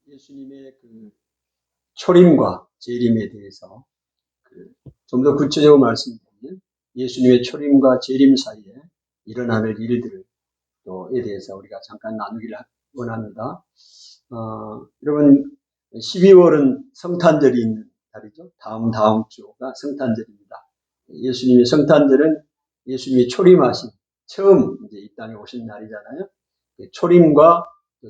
예수님의 그 초림과 재림에 대해서 좀 더 구체적으로 말씀드리면 예수님의 초림과 재림 사이에 일어나는 일들에 대해서 우리가 잠깐 나누기를 원합니다. 여러분 12월은 성탄절이 있는 달이죠. 다음 주가 성탄절입니다. 예수님의 성탄절은 예수님이 초림하신 처음 이제 이 땅에 오신 날이잖아요. 초림과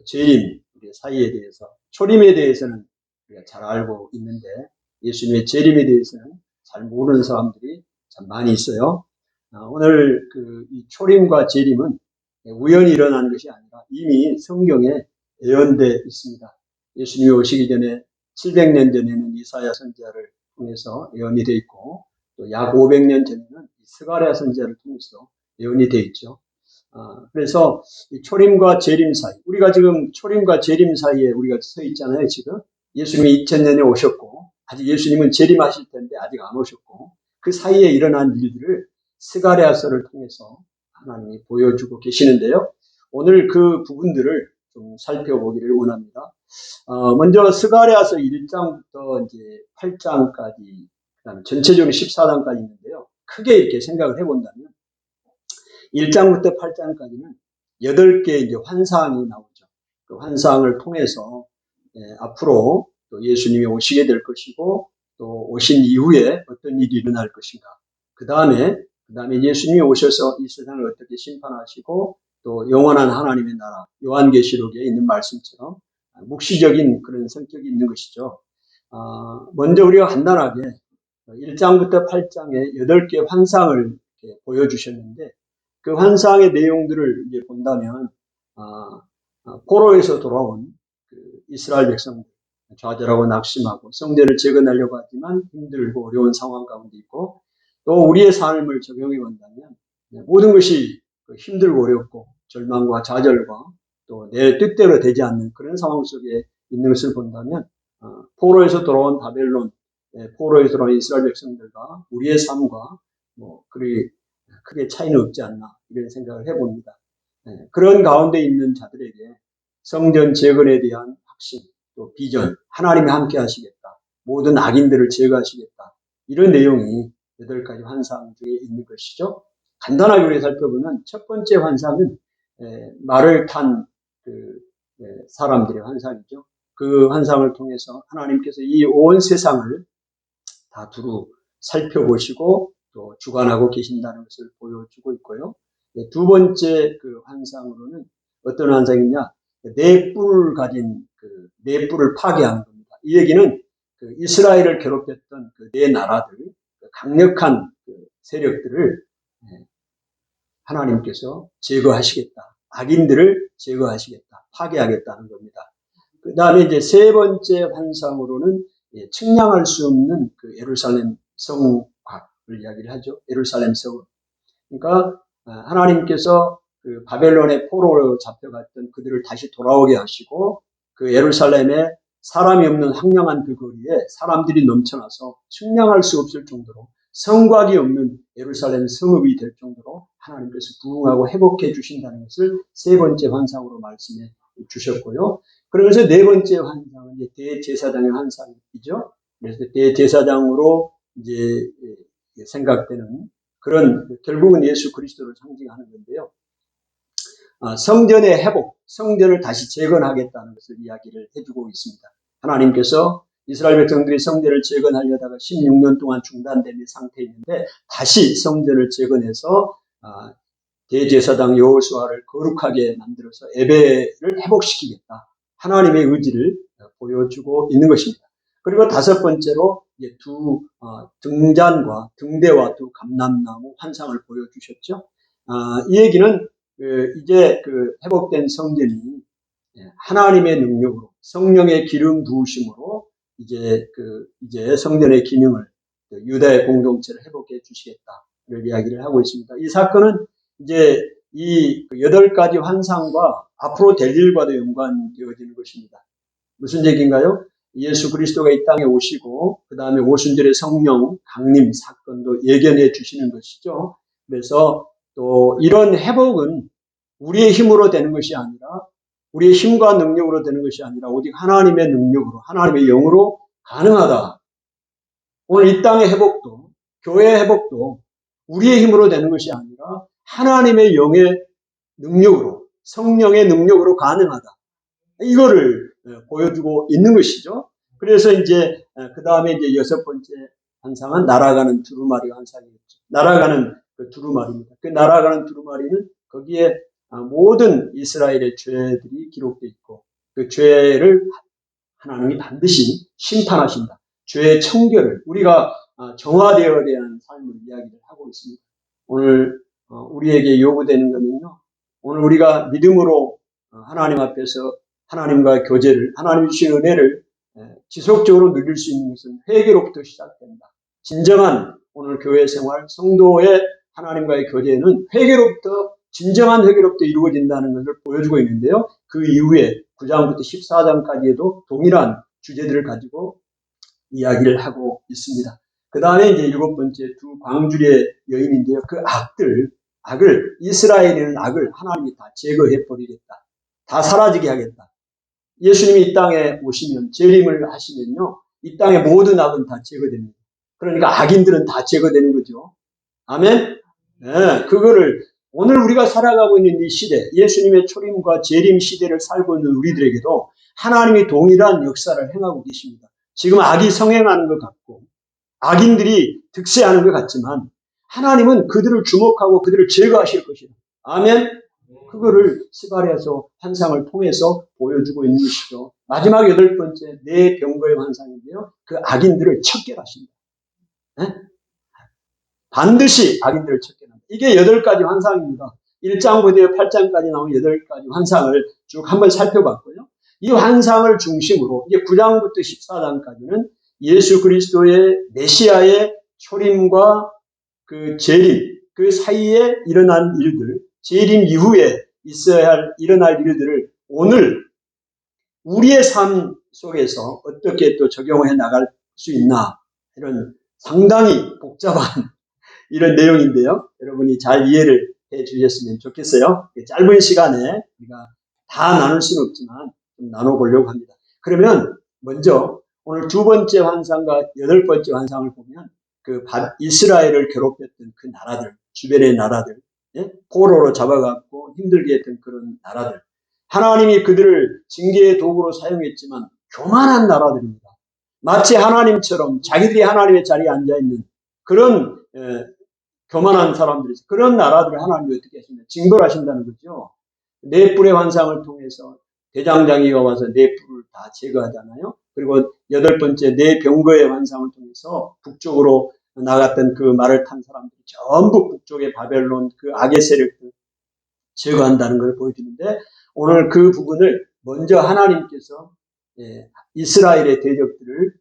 재림 사이에 대해서 초림에 대해서는 우리가 잘 알고 있는데 예수님의 재림에 대해서는 잘 모르는 사람들이 참 많이 있어요. 오늘 이 초림과 재림은 우연히 일어난 것이 아니라 이미 성경에 예언되어 있습니다. 예수님이 오시기 전에 700년 전에는 이사야 선지자를 통해서 예언이 되어 있고 또 약 500년 전에는 스가랴 선지자를 통해서 예언이 되어 있죠. 그래서 이 초림과 재림 사이, 우리가 지금 초림과 재림 사이에 우리가 서 있잖아요. 지금 예수님이 2000년에 오셨고 아직 예수님은 재림하실 텐데 아직 안 오셨고 그 사이에 일어난 일들을 스가랴서를 통해서 하나님이 보여주고 계시는데요. 오늘 그 부분들을 좀 살펴보기를 원합니다. 먼저 스가랴서 1장부터 이제 8장까지, 그다음에 전체적으로 14장까지 있는데요. 크게 이렇게 생각을 해본다면 1장부터 8장까지는 8개 이제 환상이 나오죠. 그 환상을 통해서 앞으로 또 예수님이 오시게 될 것이고 또 오신 이후에 어떤 일이 일어날 것인가. 그 다음에 예수님이 오셔서 이 세상을 어떻게 심판하시고 또 영원한 하나님의 나라, 요한계시록에 있는 말씀처럼 묵시적인 그런 성격이 있는 것이죠. 먼저 우리가 간단하게 1장부터 8장에 8개 환상을 보여주셨는데 그 환상의 내용들을 이제 본다면 포로에서 돌아온 이스라엘 백성들 좌절하고 낙심하고 성전을 재건하려고 하지만 힘들고 어려운 상황 가운데 있고 또 우리의 삶을 적용해 본다면 모든 것이 힘들고 어렵고 절망과 좌절과 또 내 뜻대로 되지 않는 그런 상황 속에 있는 것을 본다면 포로에서 돌아온 바벨론, 포로에서 돌아온 이스라엘 백성들과 우리의 삶과 그리 크게 차이는 없지 않나 이런 생각을 해봅니다. 그런 가운데 있는 자들에게 성전 재건에 대한 확신, 또 비전, 하나님이 함께 하시겠다, 모든 악인들을 제거하시겠다, 이런 내용이 8가지 환상 중에 있는 것이죠. 간단하게 우리가 살펴보면 첫 번째 환상은 말을 탄 사람들의 환상이죠. 그 환상을 통해서 하나님께서 이 온 세상을 다 두루 살펴보시고 또 주관하고 계신다는 것을 보여주고 있고요. 두 번째 그 환상으로는 어떤 환상이냐, 네 뿔을 가진 네 뿔을 파괴하는 겁니다. 이 얘기는 이스라엘을 괴롭혔던 네 나라들, 강력한 세력들을 하나님께서 제거하시겠다. 악인들을 제거하시겠다. 파괴하겠다는 겁니다. 그 다음에 이제 세 번째 환상으로는 측량할 수 없는 예루살렘 성곽을 이야기를 하죠. 예루살렘 성을. 그러니까 하나님께서 바벨론의 포로로 잡혀갔던 그들을 다시 돌아오게 하시고 그 예루살렘에 사람이 없는 황량한 그 거리에 사람들이 넘쳐나서 측량할 수 없을 정도로 성곽이 없는 예루살렘 성읍이 될 정도로 하나님께서 부흥하고 회복해 주신다는 것을 세 번째 환상으로 말씀해 주셨고요. 그러면서 네 번째 환상은 이제 대제사장의 환상이죠. 그래서 대제사장으로 이제 생각되는 그런 결국은 예수 그리스도를 상징하는 건데요. 성전의 회복, 성전을 다시 재건하겠다는 것을 이야기를 해주고 있습니다. 하나님께서 이스라엘 백성들이 성전을 재건하려다가 16년 동안 중단된 상태에 있는데 다시 성전을 재건해서 대제사장 여호수아를 거룩하게 만들어서 예배를 회복시키겠다. 하나님의 의지를 보여주고 있는 것입니다. 그리고 다섯 번째로 등잔과 등대와 두 감람나무 환상을 보여주셨죠. 이 얘기는 이제 회복된 성전이 하나님의 능력으로 성령의 기름 부으심으로 이제 성전의 기능을 유다의 공동체를 회복해 주시겠다를 이야기를 하고 있습니다. 이 사건은 이제 이 8가지 환상과 앞으로 될 일과도 연관되어지는 것입니다. 무슨 얘기인가요? 예수 그리스도가 이 땅에 오시고 그 다음에 오순절의 성령 강림 사건도 예견해 주시는 것이죠. 그래서 또 이런 회복은 우리의 힘으로 되는 것이 아니라 우리의 힘과 능력으로 되는 것이 아니라 오직 하나님의 능력으로, 하나님의 영으로 가능하다. 오늘 이 땅의 회복도, 교회의 회복도 우리의 힘으로 되는 것이 아니라 하나님의 영의 능력으로, 성령의 능력으로 가능하다. 이거를 보여주고 있는 것이죠. 그래서 이제 그 다음에 이제 여섯 번째 환상은 날아가는 두루마리 환상이었죠. 날아가는 그 두루마리입니다. 그 날아가는 두루마리는 거기에 모든 이스라엘의 죄들이 기록되어 있고 그 죄를 하나님이 반드시 심판하신다. 죄의 청결을 우리가 정화되어야 하는 삶을 이야기를 하고 있습니다. 오늘 우리에게 요구되는 것은요. 오늘 우리가 믿음으로 하나님 앞에서 하나님과의 교제를, 하나님 주신 은혜를 지속적으로 누릴 수 있는 것은 회개로부터 시작된다. 진정한 오늘 교회 생활, 성도의 하나님과의 교제는 회개로부터, 진정한 회개로부터 이루어진다는 것을 보여주고 있는데요. 그 이후에 9장부터 14장까지에도 동일한 주제들을 가지고 이야기를 하고 있습니다. 그 다음에 이제 일곱 번째 두 광주리의 여인인데요. 그 악을, 이스라엘에는 악을 하나님이 다 제거해 버리겠다. 다 사라지게 하겠다. 예수님이 이 땅에 오시면, 재림을 하시면요. 이 땅의 모든 악은 다 제거됩니다. 그러니까 악인들은 다 제거되는 거죠. 아멘? 네, 그거를 오늘 우리가 살아가고 있는 이 시대, 예수님의 초림과 재림 시대를 살고 있는 우리들에게도 하나님이 동일한 역사를 행하고 계십니다. 지금 악이 성행하는 것 같고 악인들이 득세하는 것 같지만 하나님은 그들을 주목하고 그들을 제거하실 것이다. 아멘? 그거를 스가랴서 환상을 통해서 보여주고 있는 것이죠. 마지막 여덟 번째 네 병거의 환상인데요. 그 악인들을 척결하십니다. 네? 반드시 악인들을 척결합니다. 이게 8가지 환상입니다. 1장부터 8장까지 나온 8가지 환상을 쭉 한번 살펴봤고요. 이 환상을 중심으로 이제 9장부터 14장까지는 예수 그리스도의 메시아의 초림과 그 재림, 그 사이에 일어난 일들, 재림 이후에 있어야 할 일어날 일들을 오늘 우리의 삶 속에서 어떻게 또 적용해 나갈 수 있나, 이런 상당히 복잡한 이런 내용인데요. 여러분이 잘 이해를 해 주셨으면 좋겠어요. 짧은 시간에 우리가 다 나눌 수는 없지만 좀 나눠보려고 합니다. 그러면 먼저 오늘 두 번째 환상과 여덟 번째 환상을 보면 그 이스라엘을 괴롭혔던 그 나라들, 주변의 나라들, 예? 포로로 잡아갖고 힘들게 했던 그런 나라들, 하나님이 그들을 징계의 도구로 사용했지만 교만한 나라들입니다. 마치 하나님처럼 자기들이 하나님의 자리에 앉아있는 그런 교만한 사람들이, 그런 나라들을 하나님이 어떻게 하시냐, 징벌하신다는 거죠. 네 뿔의 환상을 통해서 대장장이가 와서 네 뿔을 다 제거하잖아요. 그리고 여덟 번째 네 병거의 환상을 통해서 북쪽으로 나갔던 그 말을 탄 사람들이 전부 북쪽의 바벨론 그 악의 세력들 제거한다는 걸 보여주는데, 오늘 그 부분을 먼저 하나님께서 이스라엘의 대적들을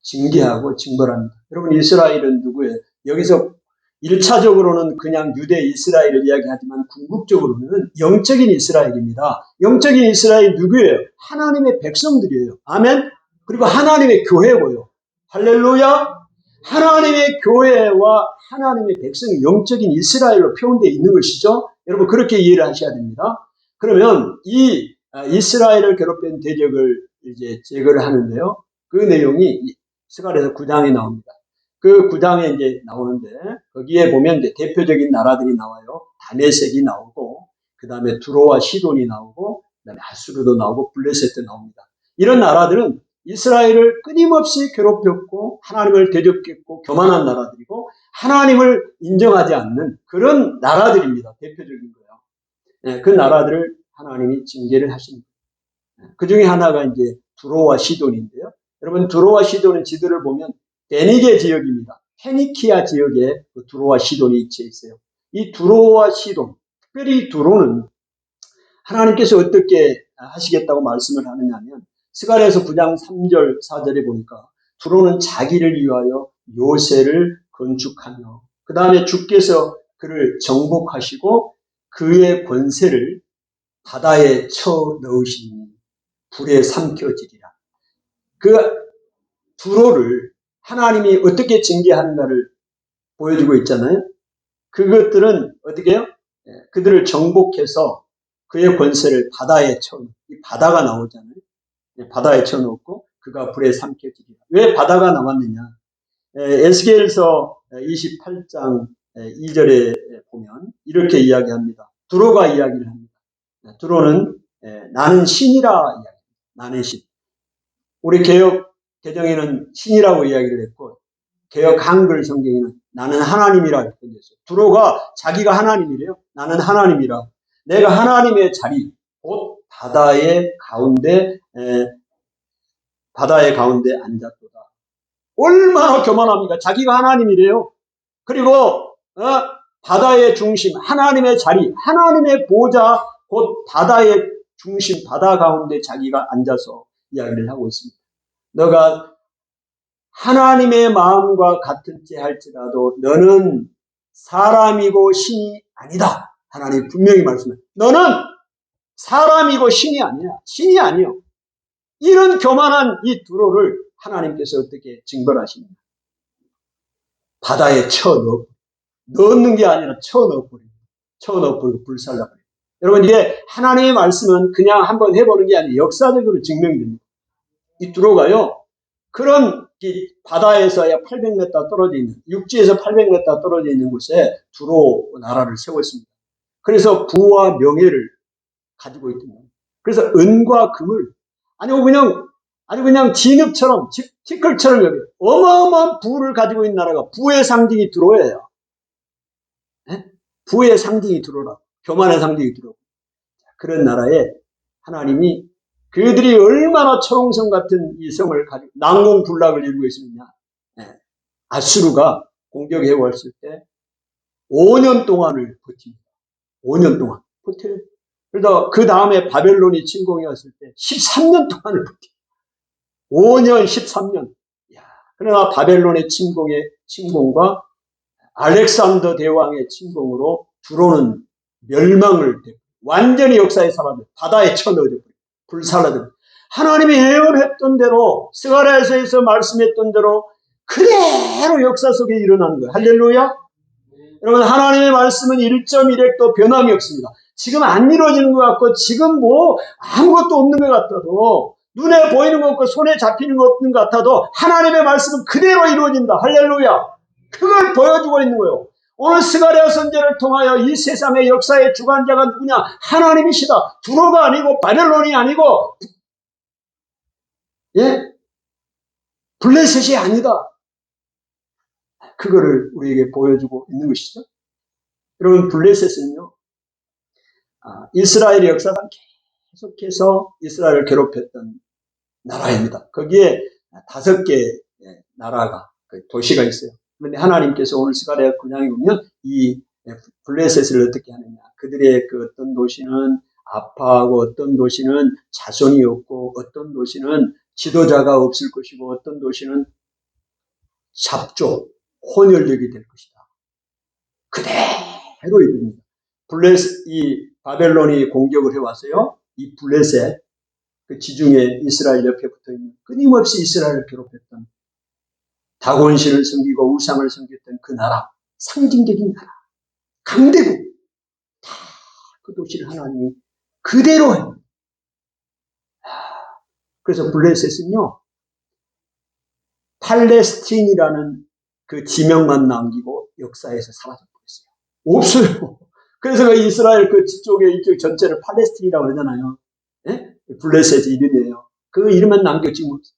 징계하고 징벌합니다. 여러분, 이스라엘은 누구예요? 여기서 1차적으로는 그냥 유대 이스라엘을 이야기하지만 궁극적으로는 영적인 이스라엘입니다. 영적인 이스라엘 누구예요? 하나님의 백성들이에요. 아멘? 그리고 하나님의 교회고요. 할렐루야! 하나님의 교회와 하나님의 백성이 영적인 이스라엘로 표현되어 있는 것이죠. 여러분, 그렇게 이해를 하셔야 됩니다. 그러면 이 이스라엘을 괴롭힌 대적을 이제 제거를 하는데요. 그 내용이 스가랴서 9장에 나옵니다. 그 9장에 이제 나오는데, 거기에 보면 이제 대표적인 나라들이 나와요. 다메섹이 나오고, 그 다음에 두로와 시돈이 나오고, 그 다음에 아수르도 나오고, 블레셋도 나옵니다. 이런 나라들은 이스라엘을 끊임없이 괴롭혔고, 하나님을 대적했고, 교만한 나라들이고, 하나님을 인정하지 않는 그런 나라들입니다. 대표적인 거예요. 그 나라들을 하나님이 징계를 하십니다. 그 중에 하나가 이제 두로와 시돈인데요. 여러분, 두로와 시돈은 지도를 보면 베니게 지역입니다. 페니키아 지역에 두로와 시돈이 위치해 있어요. 이 두로와 시돈, 특별히 두로는 하나님께서 어떻게 하시겠다고 말씀을 하느냐면, 스가랴서 9장 3절 4절에 보니까 두로는 자기를 위하여 요새를 건축하며, 그 다음에 주께서 그를 정복하시고 그의 권세를 바다에 쳐 넣으시니 불에 삼켜지리라. 그 두로를 하나님이 어떻게 징계하는가를 보여주고 있잖아요. 그것들은 어떻게 해요? 그들을 정복해서 그의 권세를 바다에 쳐놓고, 이 바다가 나오잖아요. 바다에 쳐놓고 그가 불에 삼켜지리라. 왜 바다가 나왔느냐? 에스겔서 28장 2절에 보면 이렇게 이야기합니다. 두로가 이야기를 합니다. 두로는 나는 신이라 이야기합니다. 나는 신. 우리 개역 개정에는 신이라고 이야기를 했고 개역 한글 성경에는 나는 하나님이라 했거든요. 두로가 자기가 하나님이래요. 나는 하나님이라. 내가 하나님의 자리, 곧 바다의 가운데 앉았도다. 얼마나 교만합니까? 자기가 하나님이래요. 그리고 바다의 중심, 하나님의 자리, 하나님의 보좌, 곧 바다의 중심, 바다 가운데 자기가 앉아서 이야기를 하고 있습니다. 너가 하나님의 마음과 같은 체 할지라도 너는 사람이고 신이 아니다. 하나님 분명히 말씀해요. 너는 사람이고 신이 아니야. 신이 아니요. 이런 교만한 이 두로를 하나님께서 어떻게 징벌하십니까? 바다에 넣는 게 아니라 쳐넣어버리고 불살라버리고. 여러분, 이게 하나님의 말씀은 그냥 한번 해보는 게 아니라 역사적으로 증명됩니다. 이 두로가요, 그런 바다에서 800m 떨어져 있는, 육지에서 800m 떨어져 있는 곳에 두로 나라를 세웠습니다. 그래서 부와 명예를 가지고 있던 거예요. 그래서 은과 금을 아주 그냥 진흙처럼, 티끌처럼 여기 어마어마한 부를 가지고 있는 나라가 부의 상징이 두로예요. 네? 부의 상징이 두로라. 교만의 상징이 두로. 그런 나라에 하나님이 그들이 얼마나 초롱성 같은 이 성을 가지고 난공불락을 이루고 있느냐. 네. 아수르가 공격해 왔을 때 5년 동안을 버팁니다. 5년 동안 버텨요. 그래서 그 다음에 바벨론이 침공해 왔을 때 13년 동안을 버텨요. 5년, 13년. 그러나 바벨론의 침공과 알렉산더 대왕의 침공으로 두로는 멸망을 되고 완전히 역사에 사라져 바다에 쳐넣어져 불살라져. 하나님이 예언했던 대로 스가랴서에서 말씀했던 대로 그대로 역사 속에 일어나는 거예요. 할렐루야. 여러분, 하나님의 말씀은 1.1핵도 변함이 없습니다. 지금 안 이루어지는 것 같고 지금 아무것도 없는 것 같아도 눈에 보이는 것 없고 손에 잡히는 것 없는 것 같아도 하나님의 말씀은 그대로 이루어진다. 할렐루야. 그걸 보여주고 있는 거예요. 오늘 스가랴 선지자를 통하여 이 세상의 역사의 주관자가 누구냐? 하나님이시다. 두로가 아니고 바벨론이 아니고 블레셋이 아니다. 그거를 우리에게 보여주고 있는 것이죠. 여러분, 블레셋은요, 이스라엘의 역사상 계속해서 이스라엘을 괴롭혔던 나라입니다. 거기에 5개 나라가, 도시가 있어요. 그런데 하나님께서 오늘 스가랴 9장에 보면 이 블레셋을 어떻게 하느냐. 그들의 그 어떤 도시는 아파하고 어떤 도시는 자손이 없고 어떤 도시는 지도자가 없을 것이고 어떤 도시는 잡조, 혼혈력이 될 것이다. 그대로 이릅니다. 이 바벨론이 공격을 해왔어요. 이 블레셋, 그 지중해 이스라엘 옆에 붙어있는 끊임없이 이스라엘을 괴롭혔던 다곤신을 섬기고 우상을 섬겼던 그 나라, 상징적인 나라, 강대국, 다 그 도시를 하나님이 그대로 해요. 그래서 블레셋은요, 팔레스틴이라는 그 지명만 남기고 역사에서 사라져버렸어요. 없어요. 그래서 그 이스라엘 그 뒤쪽에 이쪽 전체를 팔레스틴이라고 그러잖아요. 예? 블레셋 이름이에요. 그 이름만 남겨 지금 없어요.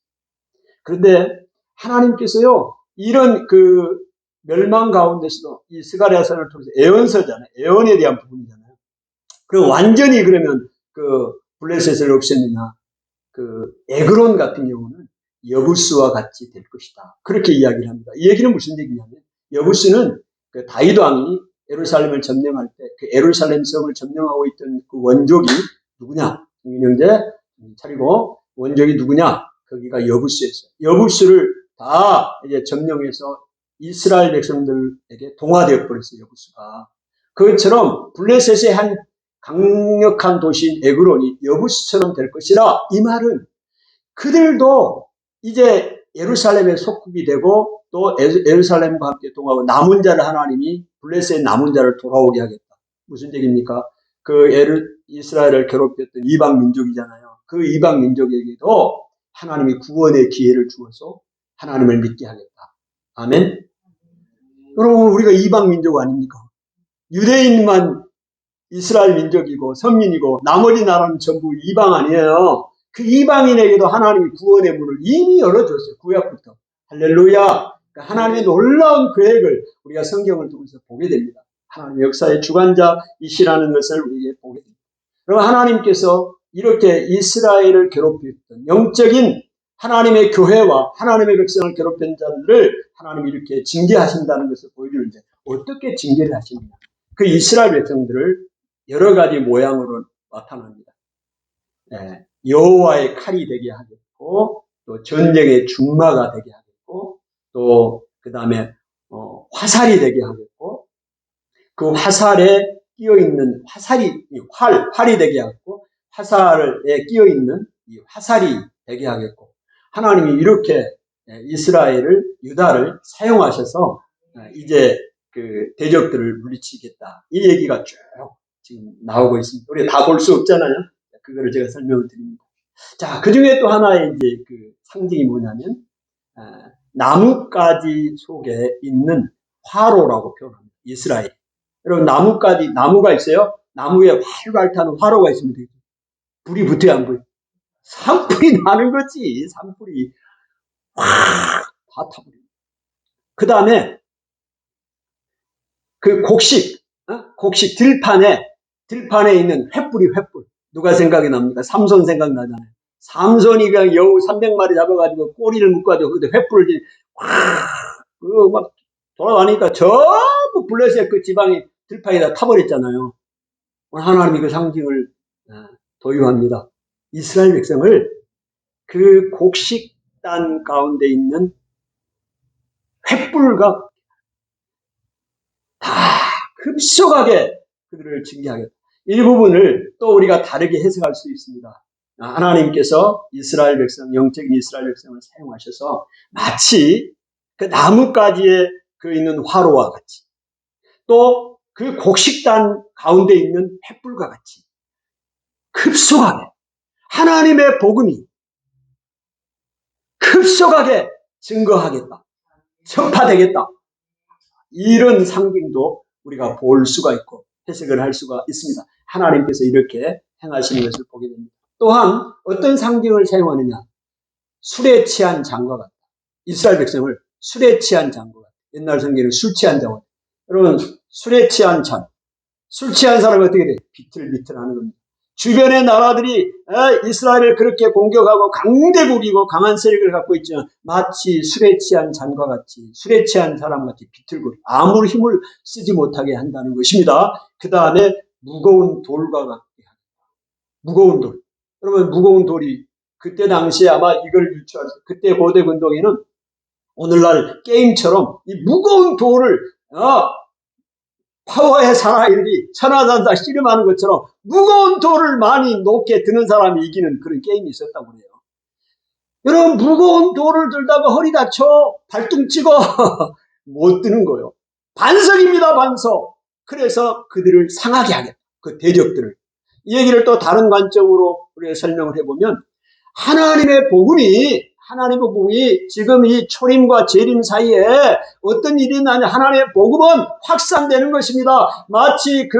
그런데 하나님께서요, 이런 그 멸망 가운데서도 이 스가랴서를 통해서 애언서잖아요. 애언에 대한 부분이잖아요. 그리고 완전히 그러면 그 블레셋을 없앴느냐. 그 에그론 같은 경우는 여부스와 같이 될 것이다. 그렇게 이야기를 합니다. 이 얘기는 무슨 얘기냐면 여부스는 그 다윗 왕이 예루살렘을 점령할 때 그 예루살렘 성을 점령하고 있던 그 원족이 누구냐? 형제 차리고 원족이 누구냐? 거기가 여부스였어요. 여부스를 다 이제 점령해서 이스라엘 백성들에게 동화되어 버렸어요. 여부스가. 그것처럼 블레셋의 한 강력한 도시인 에그론이 여부스처럼 될 것이라. 이 말은 그들도 이제 예루살렘의 속국이 되고 또 예루살렘과 함께 동하고 남은 자를 하나님이 블레셋의 남은 자를 돌아오게 하겠다. 무슨 얘기입니까? 이스라엘을 괴롭혔던 이방 민족이잖아요. 그 이방 민족에게도 하나님이 구원의 기회를 주어서 하나님을 믿게 하겠다. 아멘. 여러분, 우리가 이방 민족 아닙니까? 유대인만 이스라엘 민족이고 선민이고 나머지 나라는 전부 이방 아니에요. 그 이방인에게도 하나님이 구원의 문을 이미 열어줬어요. 구약부터. 할렐루야. 하나님의 놀라운 계획을 우리가 성경을 통해서 보게 됩니다. 하나님의 역사의 주관자이시라는 것을 우리에게 보게 됩니다. 그럼 하나님께서 이렇게 이스라엘을 괴롭혔던 영적인 하나님의 교회와 하나님의 백성을 괴롭힌 자들을 하나님이 이렇게 징계하신다는 것을 보여주는데 어떻게 징계를 하시느냐. 그 이스라엘 백성들을 여러 가지 모양으로 나타납니다. 여호와의 칼이 되게 하겠고, 또 전쟁의 준마가 되게 하겠고, 또 그 다음에 화살이 되게 하겠고, 그 화살에 끼어 있는 활이 되게 하겠고, 화살에 끼어 있는 이 화살이 되게 하겠고, 하나님이 이렇게 이스라엘을 유다를 사용하셔서 이제 그 대적들을 물리치겠다. 이 얘기가 쭉 지금 나오고 있습니다. 우리가 다 볼 수 없잖아요. 그거를 제가 설명을 드립니다. 자, 그 중에 또 하나의 이제 그 상징이 뭐냐면 나뭇가지 속에 있는 화로라고 표현합니다. 이스라엘. 여러분, 나무가 있어요. 나무에 활발 타는 화로가 있습니다. 불이 붙어야 안 보여요. 산불이 나는 거지. 산불이 확 다 타버립니다. 그 다음에 그 곡식 들판에 있는 횃불. 누가 생각이 납니까? 삼손 생각나잖아요. 삼손이 그냥 여우 300마리 잡아가지고 꼬리를 묶어가지고 그때 횃불을 막 돌아가니까 전부 블레셋 그 지방이 들판에다 타버렸잖아요. 하나님이 그 상징을 도유합니다. 이스라엘 백성을 그 곡식단 가운데 있는 횃불과 다 급속하게 그들을 징계하겠다. 이 부분을 또 우리가 다르게 해석할 수 있습니다. 하나님께서 이스라엘 백성, 영적인 이스라엘 백성을 사용하셔서 마치 그 나뭇가지에 그 있는 화로와 같이 또 그 곡식단 가운데 있는 횃불과 같이 급속하게 하나님의 복음이 급속하게 증거하겠다. 전파되겠다. 이런 상징도 우리가 볼 수가 있고 해석을 할 수가 있습니다. 하나님께서 이렇게 행하시는 것을 보게 됩니다. 또한 어떤 상징을 사용하느냐. 술에 취한 잔과 같다. 이스라엘 백성을 술에 취한 잔과 같다. 옛날 성경에는 술 취한 잔과 같다. 여러분, 술에 취한 잔. 술 취한 사람이 어떻게 돼? 비틀비틀하는 겁니다. 주변의 나라들이 이스라엘을 그렇게 공격하고 강대국이고 강한 세력을 갖고 있지만 마치 술에 취한 잔과 같이 술에 취한 사람같이 비틀거리고 아무 힘을 쓰지 못하게 한다는 것입니다. 그 다음에 무거운 돌과 같게 합니다. 무거운 돌. 여러분, 무거운 돌이 그때 당시에 아마 이걸 유추할 때 그때 고대 근동에는 오늘날 게임처럼 이 무거운 돌을 파워의 사나이들이 천하산사 씨름하는 것처럼 무거운 돌을 많이 높게 드는 사람이 이기는 그런 게임이 있었다고 해요. 여러분, 무거운 돌을 들다가 허리 다쳐 발등 찍어 못 드는 거예요. 반석입니다, 반석. 그래서 그들을 상하게 하겠다. 그 대적들을. 이 얘기를 또 다른 관점으로 우리가 설명을 해보면 하나님의 복음이 지금 이 초림과 재림 사이에 어떤 일이 있느냐. 하나님의 복음은 확산되는 것입니다. 마치 그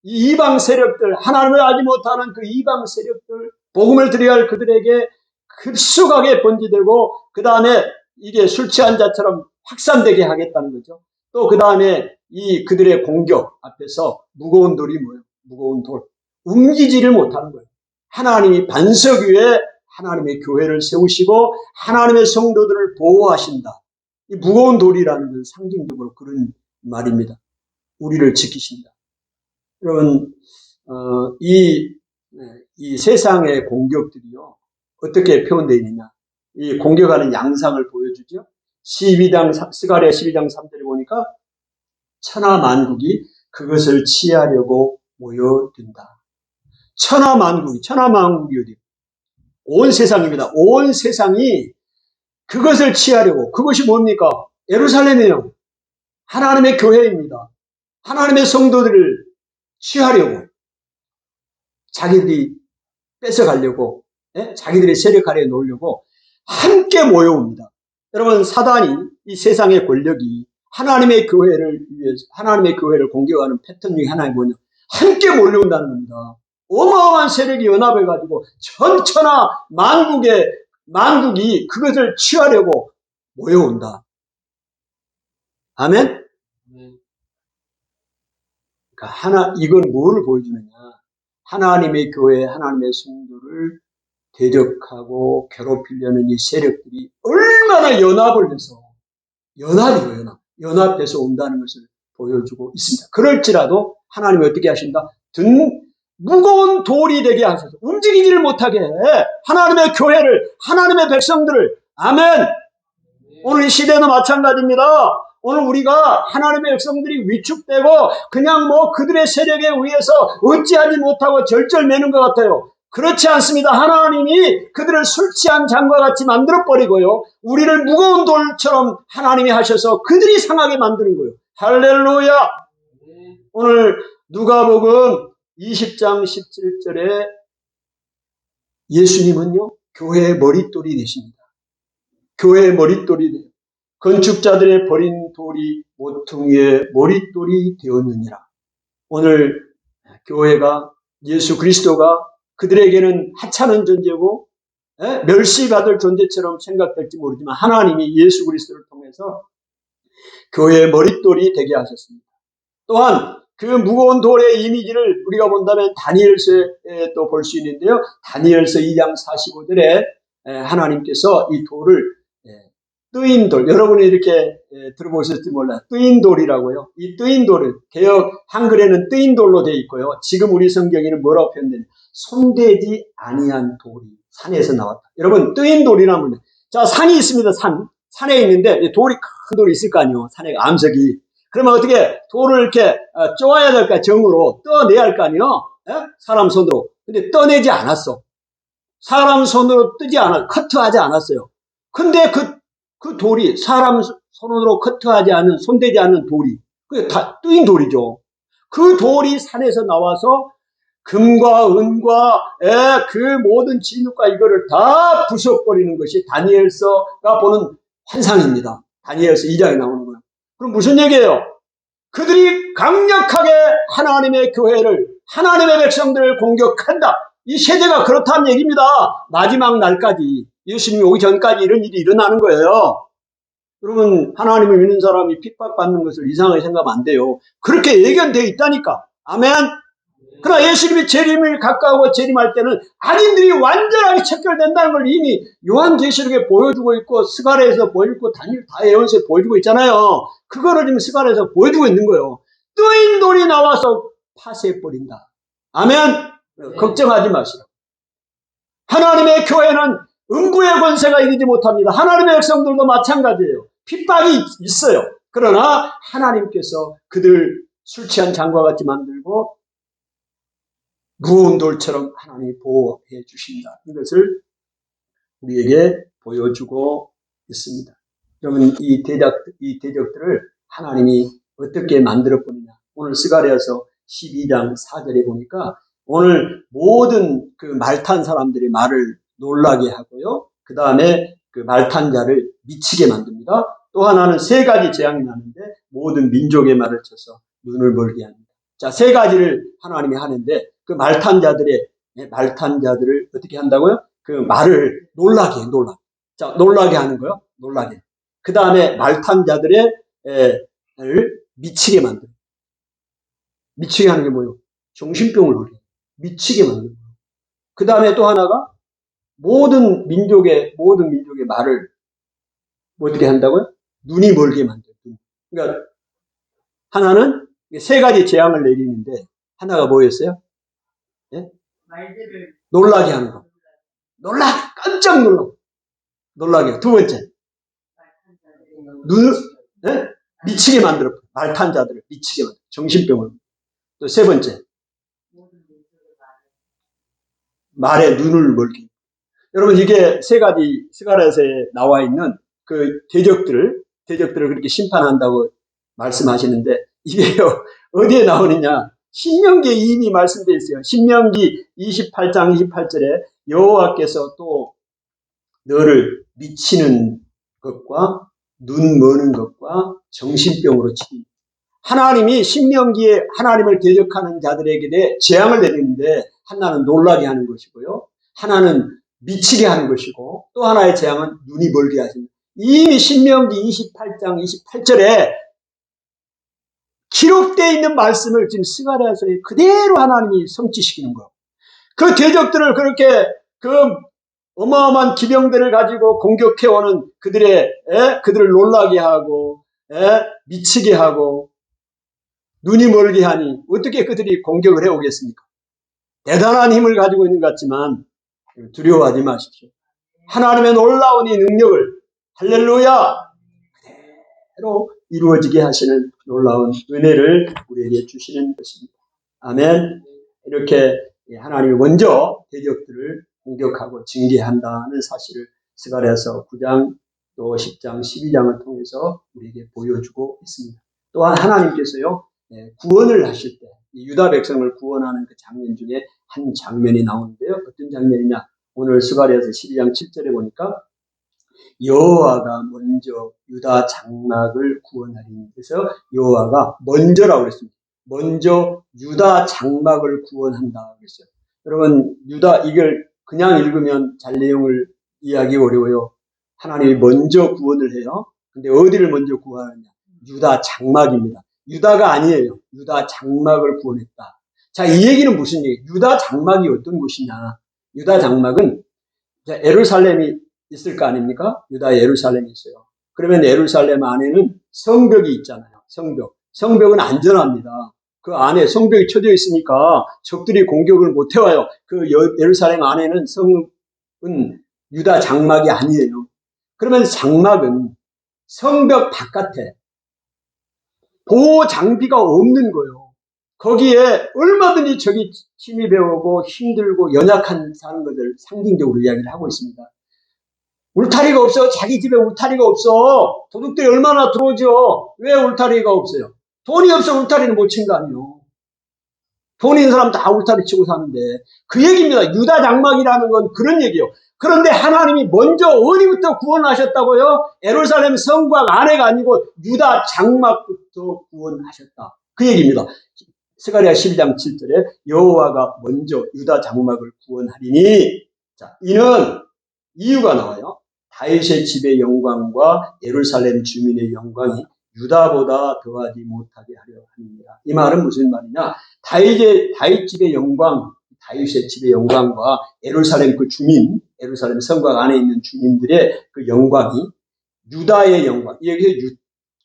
이방 세력들, 하나님을 알지 못하는 그 이방 세력들, 복음을 드려야 할 그들에게 급속하게 번지되고 그 다음에 이게 술 취한 자처럼 확산되게 하겠다는 거죠. 또 그 다음에 이 그들의 공격 앞에서 무거운 돌이 뭐예요? 무거운 돌. 움직이지를 못하는 거예요. 하나님이 반석 위에 하나님의 교회를 세우시고 하나님의 성도들을 보호하신다. 이 무거운 돌이라는 건 상징적으로 그런 말입니다. 우리를 지키신다. 여러분, 이 세상의 공격들이요, 어떻게 표현되어 있느냐. 이 공격하는 양상을 보여주죠. 스가랴 12장 3절에 보니까 천하만국이 그것을 취하려고 모여든다. 천하만국이 어디? 온 세상입니다. 온 세상이 그것을 취하려고. 그것이 뭡니까? 예루살렘이에요. 하나님의 교회입니다. 하나님의 성도들을 취하려고. 자기들이 뺏어가려고, 자기들의 세력 아래에 놓으려고 함께 모여옵니다. 여러분, 사단이, 이 세상의 권력이 하나님의 교회를 위해서, 하나님의 교회를 공격하는 패턴 중에 하나가 뭐냐? 함께 몰려온다는 겁니다. 어마어마한 세력이 연합해가지고 전천하 만국이 그것을 취하려고 모여온다. 아멘? 그러니까 이건 뭐를 보여주느냐? 하나님의 교회, 하나님의 성도를 대적하고 괴롭히려는 이 세력들이 얼마나 연합을 해서, 연합해서 온다는 것을 보여주고 있습니다. 그럴지라도 하나님이 어떻게 하신다? 무거운 돌이 되게 하셔서 움직이지를 못하게 해. 하나님의 교회를, 하나님의 백성들을. 아멘. 오늘 이 시대는 마찬가지입니다. 오늘 우리가 하나님의 백성들이 위축되고 그냥 그들의 세력에 의해서 어찌하지 못하고 절절매는 것 같아요. 그렇지 않습니다. 하나님이 그들을 술 취한 잔과 같이 만들어버리고요. 우리를 무거운 돌처럼 하나님이 하셔서 그들이 상하게 만드는 거예요. 할렐루야. 오늘 누가복음 20장 17절에 예수님은요, 교회의 머릿돌이 되십니다. 교회의 머릿돌이 돼요. 건축자들의 버린 돌이 모퉁이의 머릿돌이 되었느니라. 오늘 교회가, 예수 그리스도가 그들에게는 하찮은 존재고 멸시받을 존재처럼 생각될지 모르지만 하나님이 예수 그리스도를 통해서 교회의 머릿돌이 되게 하셨습니다. 또한 그 무거운 돌의 이미지를 우리가 본다면 다니엘서에 또 볼 수 있는데요. 다니엘서 2장 45절에 하나님께서 이 돌을 뜨인 돌, 여러분이 이렇게 들어보셨을지 몰라요. 뜨인 돌이라고요. 이 뜨인 돌은 개역 한글에는 뜨인 돌로 되어 있고요. 지금 우리 성경에는 뭐라고 표현되냐? 손대지 아니한 돌이 산에서 나왔다. 여러분, 뜨인 돌이라면, 자, 산이 있습니다. 산에 있는데 돌이, 큰 돌이 있을 거 아니에요. 산에 암석이. 그러면 어떻게 돌을 이렇게 쪼아야 될까? 정으로 떠내야 할 거 아니에요. 사람 손으로. 근데 떠내지 않았어. 사람 손으로 커트하지 않았어요. 근데 그 돌이 사람 손으로 커트하지 않은, 손대지 않는 돌이, 그게 다 뜨인 돌이죠. 그 돌이 산에서 나와서 금과 은과 그 모든 진흙과 이거를 다 부숴버리는 것이 다니엘서가 보는 환상입니다. 다니엘서 2장에 나오는 거예요. 그럼 무슨 얘기예요? 그들이 강력하게 하나님의 교회를, 하나님의 백성들을 공격한다. 이 세대가 그렇다는 얘기입니다. 마지막 날까지, 예수님이 오기 전까지 이런 일이 일어나는 거예요. 여러분, 하나님을 믿는 사람이 핍박받는 것을 이상하게 생각하면 안 돼요. 그렇게 예견되어 있다니까. 아멘. 그러나 예수님이 재림을 가까우고 재림할 때는 악인들이 완전하게 척결된다는 걸 이미 요한계시록에 보여주고 있고, 스가랴에서 보여주고, 다 예언서에 보여주고 있잖아요. 그거를 지금 스가랴에서 보여주고 있는 거예요. 뜨인 돌이 나와서 파쇄해버린다. 아멘. 걱정하지 마시라. 하나님의 교회는 음부의 권세가 이기지 못합니다. 하나님의 백성들도 마찬가지예요. 핍박이 있어요. 그러나 하나님께서 그들 술 취한 잔과 같이 만들고 무거운 돌처럼 하나님이 보호해 주신다. 이것을 우리에게 보여주고 있습니다. 여러분, 이 대적들을 하나님이 어떻게 만들어 버리냐. 오늘 스가랴서 12장 4절에 보니까 오늘 모든 그 말탄 사람들이 말을 놀라게 하고요. 그 다음에 그 말탄 자를 미치게 만듭니다. 또 하나는 세 가지 재앙이 나는데 모든 민족의 말을 쳐서 눈을 멀게 합니다. 자, 세 가지를 하나님이 하는데 그 말탄 자들을 어떻게 한다고요? 그 말을 놀라게 해. 자, 놀라게 하는 거요. 놀라게. 그 다음에 말탄 자들을 미치게 만들어. 미치게 하는 게 뭐예요? 정신병을 걸려. 미치게 만들어. 그 다음에 또 하나가 모든 민족의 말을 어떻게 한다고요? 눈이 멀게 만들어. 그러니까 하나는 세 가지 재앙을 내리는데 하나가 뭐였어요? 예? 놀라게 하는 거. 깜짝 놀라게. 두 번째, 미치게 만들어. 말탄 자들을 미치게 만들어. 정신병을. 또 세 번째, 말에 눈을 멀게. 여러분, 이게 세 가지 스가랴서에 나와 있는 그 대적들을 그렇게 심판한다고 말씀하시는데 이게요, 어디에 나오느냐? 신명기에 이미 말씀되어 있어요. 신명기 28장 28절에 여호와께서 또 너를 미치는 것과 눈 머는 것과 정신병으로 치리. 하나님이 신명기에 하나님을 대적하는 자들에게 대해 재앙을 내리는데 하나는 놀라게 하는 것이고요. 하나는 미치게 하는 것이고 또 하나의 재앙은 눈이 멀게 하십니다. 이미 신명기 28장 28절에 기록되어 있는 말씀을 지금 스가랴서에 그대로 하나님이 성취시키는 거예요. 그 대적들을 그렇게 그 어마어마한 기병들을 가지고 공격해오는 그들을 놀라게 하고 미치게 하고 눈이 멀게 하니 어떻게 그들이 공격을 해오겠습니까? 대단한 힘을 가지고 있는 것 같지만 두려워하지 마십시오. 하나님의 놀라운 이 능력을 할렐루야 그대로 이루어지게 하시는 놀라운 은혜를 우리에게 주시는 것입니다. 아멘. 이렇게 하나님이 먼저 대적들을 공격하고 징계한다는 사실을 스가랴서 9장 또 10장 12장을 통해서 우리에게 보여주고 있습니다. 또한 하나님께서요 구원을 하실 때 유다 백성을 구원하는 그 장면 중에 한 장면이 나오는데요. 어떤 장면이냐? 오늘 스가랴서 12장 7절에 보니까 여호와가 먼저 유다 장막을 구원하리니 그래서 여호와가 먼저라고 그랬습니다. 먼저 유다 장막을 구원한다 그랬어요. 여러분 유다 이걸 그냥 읽으면 잘 내용을 이해하기 어려워요. 하나님이 먼저 구원을 해요. 근데 어디를 먼저 구원하느냐? 유다 장막입니다. 유다가 아니에요. 유다 장막을 구원했다. 자, 이 얘기는 무슨 얘기예요? 유다 장막이 어떤 곳이냐? 유다 장막은 예루살렘이 있을 거 아닙니까? 유다 예루살렘이 있어요. 그러면 예루살렘 안에는 성벽이 있잖아요. 성벽은 안전합니다. 그 안에 성벽이 쳐져 있으니까 적들이 공격을 못 해와요. 그 예루살렘 안에는 성은 유다 장막이 아니에요. 그러면 장막은 성벽 바깥에 보호 장비가 없는 거예요. 거기에 얼마든지 적이 침입해오고 힘들고 연약한 사는 것을 상징적으로 이야기를 하고 있습니다. 울타리가 없어. 자기 집에 울타리가 없어. 도둑들이 얼마나 들어오죠. 왜 울타리가 없어요? 돈이 없어 울타리는 못 친 거 아니에요. 돈 있는 사람 다 울타리 치고 사는데 그 얘기입니다. 유다 장막이라는 건 그런 얘기예요. 그런데 하나님이 먼저 어디부터 구원하셨다고요? 예루살렘 성곽 안에가 아니고 유다 장막부터 구원하셨다. 그 얘기입니다. 스가랴 12장 7절에 여호와가 먼저 유다 장막을 구원하리니 자, 이는 이유가 나와요. 다윗의 집의 영광과 예루살렘 주민의 영광이 유다보다 더하지 못하게 하려 함이니라. 이 말은 무슨 말이냐? 다윗 집의 영광, 다윗의 집의 영광과 예루살렘 그 주민, 예루살렘 성곽 안에 있는 주민들의 그 영광이 유다의 영광. 여기서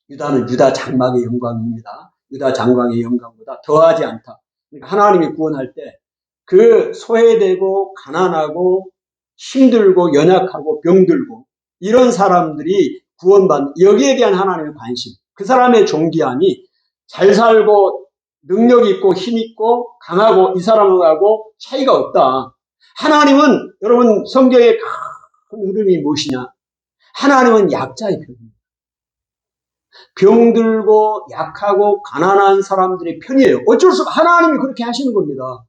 유다는 유다 장막의 영광입니다. 유다 장막의 영광보다 더하지 않다. 그러니까 하나님이 구원할 때 그 소외되고 가난하고 힘들고 연약하고 병들고 이런 사람들이 구원받는 여기에 대한 하나님의 관심, 그 사람의 존귀함이 잘 살고 능력 있고 힘 있고 강하고 이 사람하고 차이가 없다. 하나님은 여러분 성경의 큰 흐름이 무엇이냐? 하나님은 약자의 편입니다. 병들고 약하고 가난한 사람들의 편이에요. 어쩔 수 없이 하나님이 그렇게 하시는 겁니다.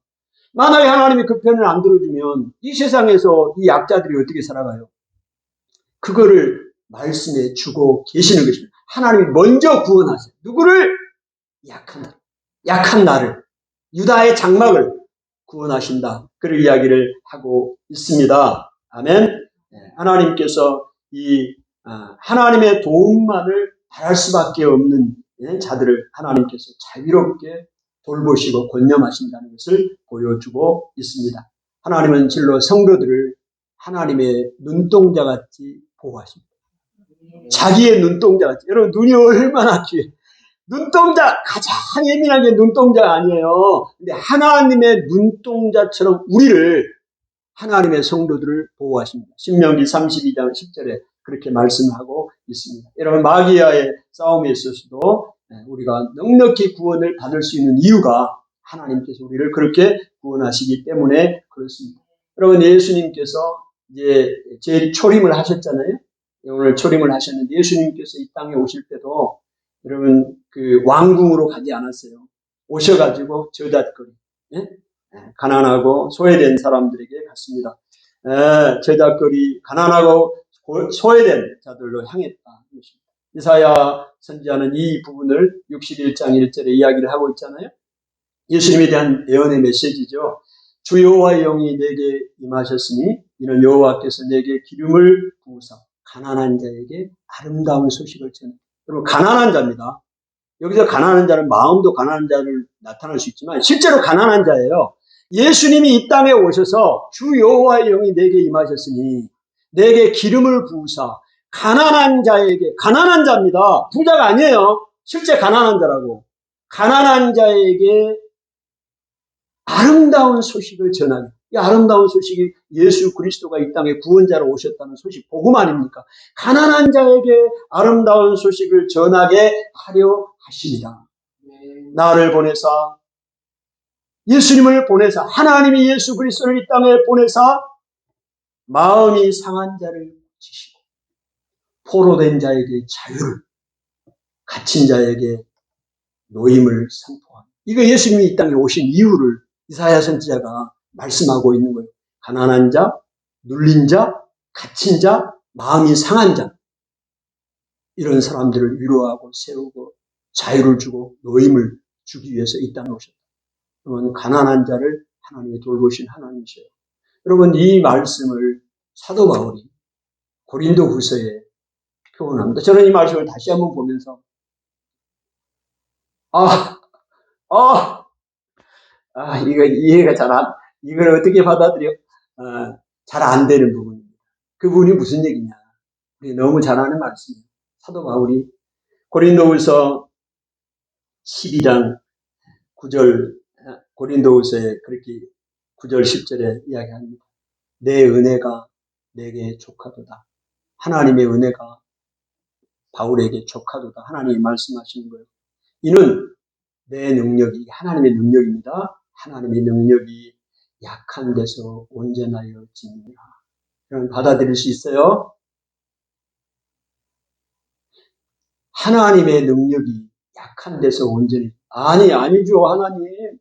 만약에 하나님이 그 편을 안 들어주면 이 세상에서 이 약자들이 어떻게 살아가요? 그거를 말씀해 주고 계시는 것입니다. 하나님이 먼저 구원하세요. 누구를? 약한 나를, 유다의 장막을 구원하신다. 그런 이야기를 하고 있습니다. 아멘. 하나님께서 이 하나님의 도움만을 바랄 수밖에 없는 자들을 하나님께서 자유롭게 돌보시고 권념하신다는 것을 보여주고 있습니다. 하나님은 진로 성도들을 하나님의 눈동자같이 보호하십니다. 자기의 눈동자같이. 여러분 눈이 얼마나 귀해. 눈동자 가장 예민한 게 눈동자가 아니에요. 근데 하나님의 눈동자처럼 우리를 하나님의 성도들을 보호하십니다. 신명기 32장 10절에 그렇게 말씀하고 있습니다. 여러분 마귀와의 싸움에 있어서도 우리가 넉넉히 구원을 받을 수 있는 이유가 하나님께서 우리를 그렇게 구원하시기 때문에 그렇습니다. 여러분 예수님께서 이제 재초림을 하셨잖아요. 오늘 초림을 하셨는데 예수님께서 이 땅에 오실 때도 여러분 그 왕궁으로 가지 않았어요. 오셔가지고 저잣거리, 예? 가난하고 소외된 사람들에게 갔습니다. 저잣거리, 가난하고 소외된 자들로 향했다. 이사야 선지자는 이 부분을 61장 1절에 이야기를 하고 있잖아요. 예수님에 대한 예언의 메시지죠. 주 여호와의 영이 내게 임하셨으니 이는 여호와께서 내게 기름을 부으사 가난한 자에게 아름다운 소식을 전해. 여러분, 가난한 자입니다. 여기서 가난한 자는 마음도 가난한 자를 나타낼 수 있지만 실제로 가난한 자예요. 예수님이 이 땅에 오셔서 주 여호와의 영이 내게 임하셨으니 내게 기름을 부으사 가난한 자에게, 가난한 자입니다. 부자가 아니에요. 실제 가난한 자라고. 가난한 자에게 아름다운 소식을 전하는, 이 아름다운 소식이 예수 그리스도가 이 땅에 구원자로 오셨다는 소식, 복음 아닙니까? 가난한 자에게 아름다운 소식을 전하게 하려 하십니다. 나를 보내사, 예수님을 보내사, 하나님이 예수 그리스도를 이 땅에 보내사 마음이 상한 자를 고치시고 포로된 자에게 자유를, 갇힌 자에게 노임을 선포하는, 이거 예수님이 이 땅에 오신 이유를 이사야 선지자가 말씀하고 있는 거예요. 가난한 자, 눌린 자, 갇힌 자, 마음이 상한 자, 이런 사람들을 위로하고 세우고 자유를 주고 노임을 주기 위해서 이 땅에 오셨다. 그러면 가난한 자를 하나님이 돌보신 하나님이셔요. 여러분, 이 말씀을 사도 바울이 고린도 후서에 표현합니다. 저는 이 말씀을 다시 한번 보면서 이거 이해가 이걸 어떻게 받아들여? 잘 안 되는 부분입니다. 그 부분이 무슨 얘기냐? 너무 잘 아는 말씀이에요. 사도 바울이 고린도후서 12장 9절, 고린도후서에 그렇게 9절 10절에 이야기합니다. 내 은혜가 내게 족하도다. 하나님의 은혜가 바울에게 족하도다. 하나님이 말씀하시는 거예요. 이는 내 능력이, 하나님의 능력입니다. 하나님의 능력이 약한 데서 온전하여 지니라. 여러분, 받아들일 수 있어요? 하나님의 능력이 약한 데서 온전히, 아니죠, 하나님.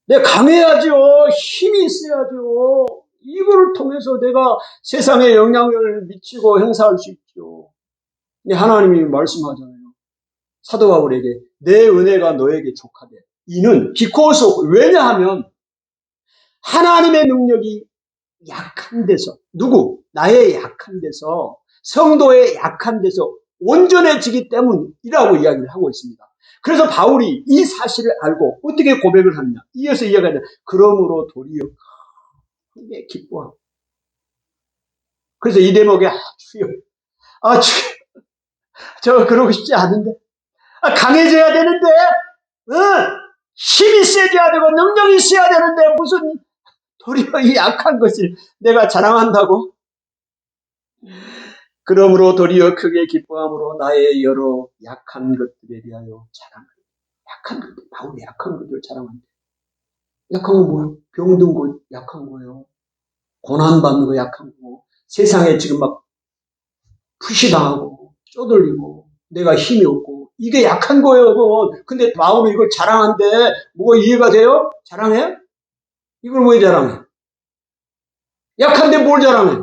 내가 강해야죠. 힘이 있어야죠. 이거를 통해서 내가 세상에 영향을 미치고 행사할 수 있죠. 근데 하나님이 말씀하잖아요. 사도 바울에게 내 은혜가 너에게 족하되, 이는 비코스, 왜냐하면 하나님의 능력이 약한 데서, 나의 약한 데서, 성도의 약한 데서 온전해지기 때문이라고 이야기를 하고 있습니다. 그래서 바울이 이 사실을 알고 어떻게 고백을 하느냐, 이어서 이야기하는, 그러므로 도리어 크게 기뻐하고. 그래서 이 대목에 주여, 저 그러고 싶지 않은데, 강해져야 되는데, 힘이 세져야 되고 능력이 있어야 되는데 무슨 도리어 이 약한 것을 내가 자랑한다고? 그러므로 도리어 크게 기뻐함으로 나의 여러 약한 것들에 대하여 자랑한다. 약한 것들, 바울이 약한 것들을 자랑한다. 약한 건 뭐예요? 병든 거 약한 거예요. 고난받는 거 약한 거. 세상에 지금 막 푸시당하고 쪼들리고 내가 힘이 없고 이게 약한 거예요. 근데 바울은 이걸 자랑한데 뭐가 이해가 돼요? 자랑해? 이걸 왜 자랑해? 약한데 뭘 자랑해?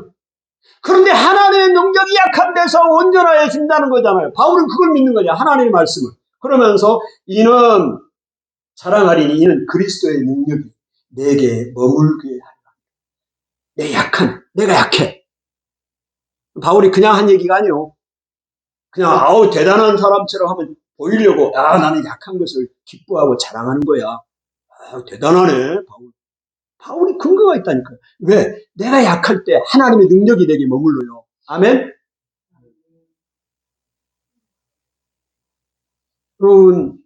그런데 하나님의 능력이 약한 데서 온전해진다는 거잖아요. 바울은 그걸 믿는 거죠. 하나님의 말씀을. 그러면서 이는 자랑하리니 이는 그리스도의 능력이 내게 머물게 하리라. 내가 약해. 바울이 그냥 한 얘기가 아니에요. 그냥 대단한 사람처럼 하면 보이려고 나는 약한 것을 기뻐하고 자랑하는 거야. 대단하네 바울이 근거가 있다니까요. 왜? 내가 약할 때 하나님의 능력이 내게 머물러요. 아멘? 여러분,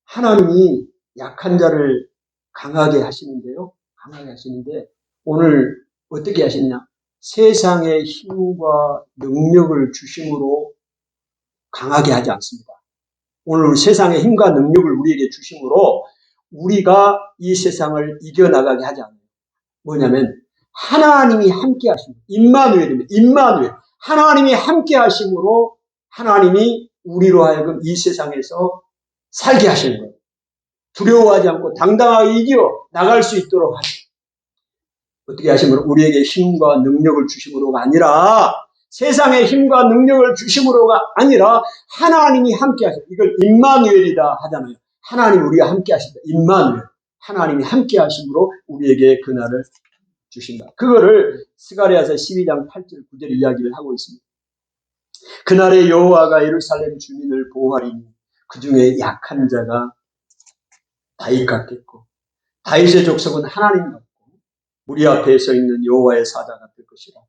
하나님이 약한 자를 강하게 하시는데요. 강하게 하시는데 오늘 어떻게 하시느냐? 세상의 힘과 능력을 주심으로 강하게 하지 않습니다. 오늘 세상의 힘과 능력을 우리에게 주심으로 우리가 이 세상을 이겨나가게 하지 않아요. 뭐냐면 하나님이 함께 하십니다. 임마누엘. 하나님이 함께 하심으로 하나님이 우리로 하여금 이 세상에서 살게 하시는 거예요. 두려워하지 않고 당당하게 이겨 나갈 수 있도록 하시고, 어떻게 하시면 우리에게 힘과 능력을 주심으로가 아니라, 세상의 힘과 능력을 주심으로가 아니라 하나님이 함께 하시고, 이걸 임마누엘이다 하잖아요. 하나님 우리가 함께 하신다. 임마누엘. 하나님이 함께 하심으로 우리에게 그날을 주신다. 그거를 스가랴서 12장 8절 9절 이야기를 하고 있습니다. 그날에 여호와가 예루살렘 주민을 보호하리니 그 중에 약한 자가 다윗 같겠고 다윗의 족속은 하나님 같고 우리 앞에 서 있는 여호와의 사자가 될 것이라.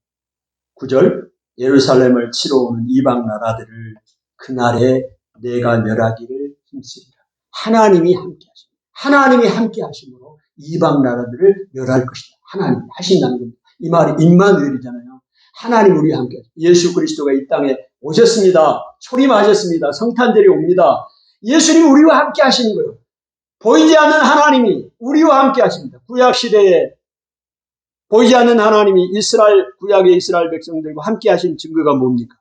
9절 예루살렘을 치러 오는 이방 나라들을 그날에 내가 멸하기를 힘쓰리라. 하나님이 함께 하십니다. 하나님이 함께 하심으로 이방 나라들을 멸할 것이다. 하나님이 하신다는 겁니다. 이 말이 임마누엘이잖아요. 하나님 우리와 함께 하십니다. 예수 그리스도가 이 땅에 오셨습니다. 초림하셨습니다. 성탄절이 옵니다. 예수님 우리와 함께 하시는 거예요. 보이지 않는 하나님이 우리와 함께 하십니다. 구약 시대에 보이지 않는 하나님이 구약의 이스라엘 백성들과 함께 하신 증거가 뭡니까?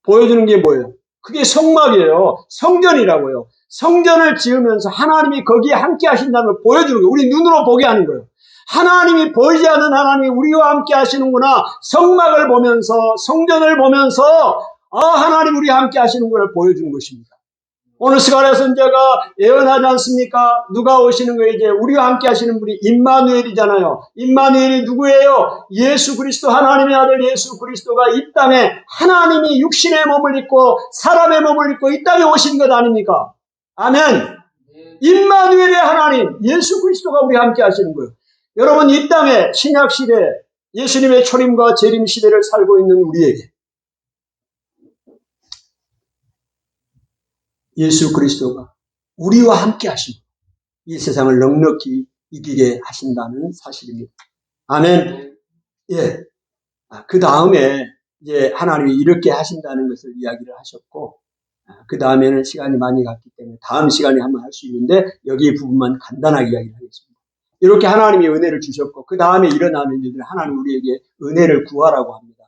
보여주는 게 뭐예요? 그게 성막이에요. 성전이라고요. 성전을 지으면서 하나님이 거기에 함께 하신다는 걸 보여주는 거예요. 우리 눈으로 보게 하는 거예요. 하나님이 보이지 않는 하나님이 우리와 함께 하시는구나. 성막을 보면서, 성전을 보면서 하나님 우리와 함께 하시는구나 보여주는 것입니다. 오늘 스가랴 선지자가 예언하지 않습니까? 누가 오시는 거예요? 이제 우리와 함께 하시는 분이 임마누엘이잖아요. 임마누엘이 누구예요? 예수 그리스도, 하나님의 아들 예수 그리스도가 이 땅에 하나님이 육신의 몸을 입고 사람의 몸을 입고 이 땅에 오신 것 아닙니까? 아멘. 임마누엘의 하나님 예수 그리스도가 우리와 함께 하시는 거예요. 여러분, 이 땅에 신약 시대 예수님의 초림과 재림 시대를 살고 있는 우리에게 예수 그리스도가 우리와 함께 하시고 이 세상을 넉넉히 이기게 하신다는 사실입니다. 아멘. 예. 그 다음에 이제 하나님이 이렇게 하신다는 것을 이야기를 하셨고, 그 다음에는 시간이 많이 갔기 때문에 다음 시간에 한번 할 수 있는데 여기 부분만 간단하게 이야기를 하겠습니다. 이렇게 하나님이 은혜를 주셨고 그 다음에 일어나는 일들은 하나님 우리에게 은혜를 구하라고 합니다.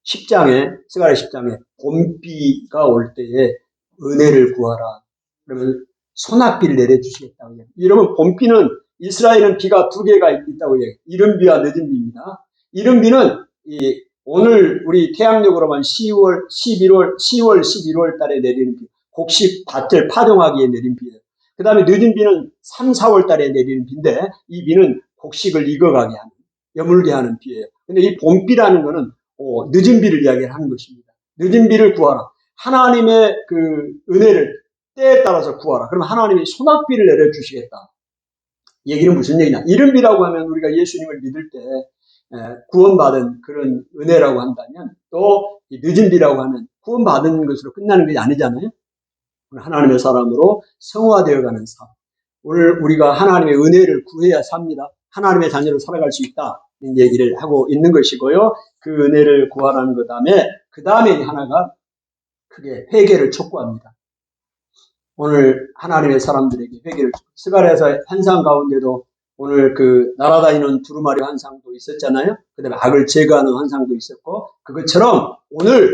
10장에 스가랴 10장에 봄비가 올 때에 은혜를 구하라. 그러면 소낙비를 내려주시겠다고 해요. 여러분, 봄비는 이스라엘은 비가 두 개가 있다고 해요. 이른 비와 늦은 비입니다. 이른 비는 오늘 우리 태양력으로만 10월, 11월 달에 내리는 비. 곡식 밭을 파종하기에 내린 비예요. 그 다음에 늦은 비는 3, 4월 달에 내리는 비인데 이 비는 곡식을 익어가게 하는, 여물게 하는 비예요. 근데 이 봄비라는 거는 늦은 비를 이야기하는 것입니다. 늦은 비를 구하라. 하나님의 그 은혜를 때에 따라서 구하라. 그러면 하나님이 소낙비를 내려주시겠다. 얘기는 무슨 얘기냐. 이른 비라고 하면 우리가 예수님을 믿을 때 구원받은 그런 은혜라고 한다면, 또 늦은 비라고 하면 구원받은 것으로 끝나는 것이 아니잖아요. 하나님의 사람으로 성화되어가는 삶. 오늘 우리가 하나님의 은혜를 구해야 삽니다. 하나님의 자녀로 살아갈 수 있다. 이 얘기를 하고 있는 것이고요. 그 은혜를 구하라는 것 그 다음에 하나가 크게 회개를 촉구합니다. 오늘 하나님의 사람들에게 회개를 촉구. 스가랴서 환상 가운데도 오늘 그 날아다니는 두루마리 환상도 있었잖아요. 그 다음에 악을 제거하는 환상도 있었고, 그것처럼 오늘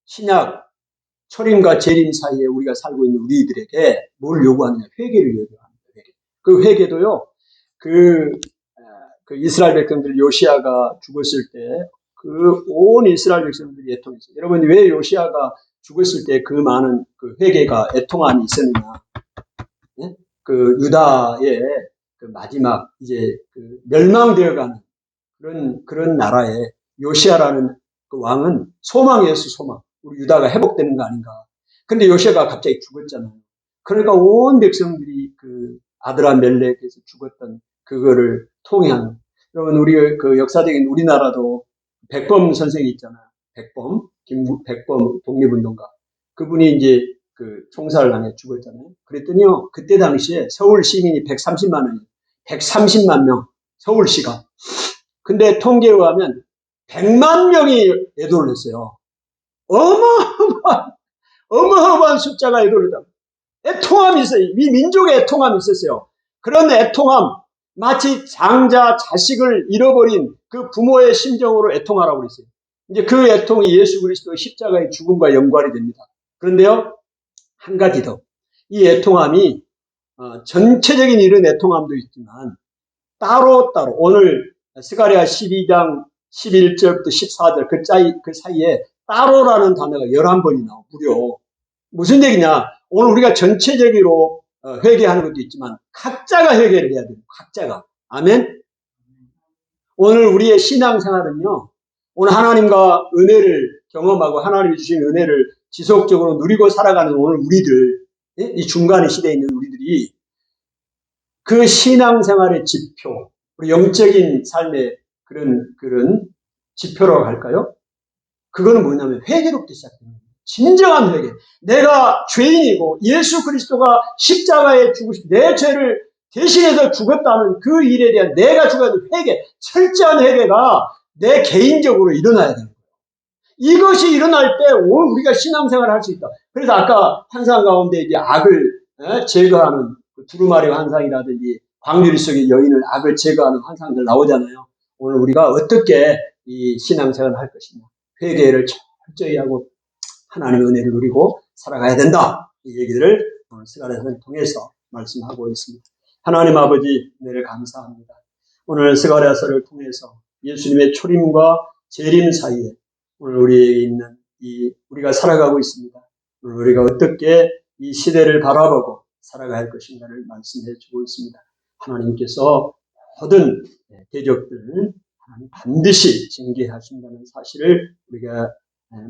신약 초림과 재림 사이에 우리가 살고 있는 우리들에게 뭘 요구하느냐? 회개를 요구합니다. 회개. 그 회개도요, 그 이스라엘 백성들 요시아가 죽었을 때 그 온 이스라엘 백성들이 애통했어요. 여러분, 왜 요시아가 죽었을 때 그 많은 그 회개가 애통함이 있었느냐? 네? 그 유다의 그 마지막 이제 그 멸망되어가는 그런 나라에 요시아라는 그 왕은 소망이었어, 소망. 우리 유다가 회복되는 거 아닌가. 근데 요시아가 갑자기 죽었잖아요. 그러니까 온 백성들이 그 아드라멜렉에서 죽었던 그거를 통해하는. 여러분, 우리 그 역사적인 우리나라도 백범 선생이 있잖아요. 백범 독립운동가. 그분이 이제 그 총살을 당해 죽었잖아요. 그랬더니요, 그때 당시에 서울 시민이 130만 원이에요. 130만 명, 서울시가. 근데 통계에 의하면 100만 명이 애도를 했어요. 어마어마한 숫자가 애도를 했다. 애통함이 있어요. 이 민족의 애통함이 있었어요. 그런 애통함, 마치 장자, 자식을 잃어버린 그 부모의 심정으로 애통하라고 그랬어요. 이제 그 애통이 예수 그리스도의 십자가의 죽음과 연관이 됩니다. 그런데요, 한 가지 더. 이 애통함이 전체적인 이런 애통함도 있지만 따로따로 오늘 스가랴 12장 11절부터 14절 그 사이에 따로라는 단어가 11번이 나오고 무려 무슨 얘기냐? 오늘 우리가 전체적으로 회개하는 것도 있지만 각자가 회개를 해야 돼요. 각자가. 아멘? 오늘 우리의 신앙생활은요. 오늘 하나님과 은혜를 경험하고 하나님이 주신 은혜를 지속적으로 누리고 살아가는 오늘 우리들, 이 중간의 시대에 있는 우리들이 그 신앙생활의 지표, 우리 영적인 삶의 그런 지표라고 할까요? 그거는 뭐냐면 회개로부터 시작됩니다. 진정한 회개. 내가 죄인이고 예수 그리스도가 십자가에 죽으신 내 죄를 대신해서 죽었다는 그 일에 대한 내가 죽어야 될 회개, 철저한 회개가 내 개인적으로 일어나야 됩니다. 이것이 일어날 때 오늘 우리가 신앙생활을 할 수 있다. 그래서 아까 환상 가운데 이제 악을 제거하는 두루마리 환상이라든지 광주리 속의 여인을 악을 제거하는 환상들 나오잖아요. 오늘 우리가 어떻게 이 신앙생활을 할 것이냐. 회개를 철저히 하고 하나님의 은혜를 누리고 살아가야 된다. 이 얘기들을 오늘 스가랴서를 통해서 말씀하고 있습니다. 하나님 아버지 은혜를 감사합니다. 오늘 스가랴서를 통해서 예수님의 초림과 재림 사이에 오늘 우리에게 있는 우리가 살아가고 있습니다. 오늘 우리가 어떻게 이 시대를 바라보고 살아가야 할 것인가를 말씀해 주고 있습니다. 하나님께서 모든 대적들을 반드시 징계하신다는 사실을 우리가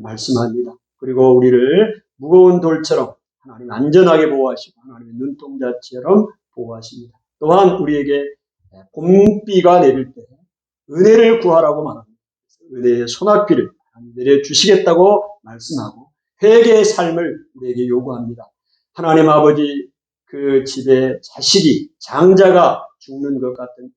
말씀합니다. 그리고 우리를 무거운 돌처럼 하나님 안전하게 보호하시고 하나님의 눈동자처럼 보호하십니다. 또한 우리에게 봄비가 내릴 때 은혜를 구하라고 말합니다. 은혜의 소낙비를 내려주시겠다고 말씀하고 회개의 삶을 우리에게 요구합니다. 하나님 아버지 그 집에 자식이 장자가 죽는 것 같은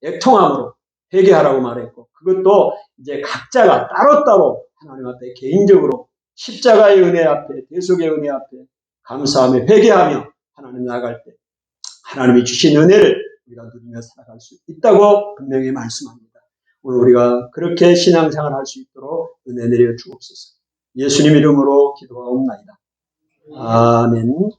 애통함으로 회개하라고 말했고 그것도 이제 각자가 따로따로 하나님 앞에 개인적으로 십자가의 은혜 앞에 대속의 은혜 앞에 감사하며 회개하며 하나님 나아갈 때 하나님이 주신 은혜를 우리가 누리며 살아갈 수 있다고 분명히 말씀합니다. 오늘 우리가 그렇게 신앙생활을 할 수 있도록 은혜 내려 주옵소서. 예수님 이름으로 기도하옵나이다. 아멘.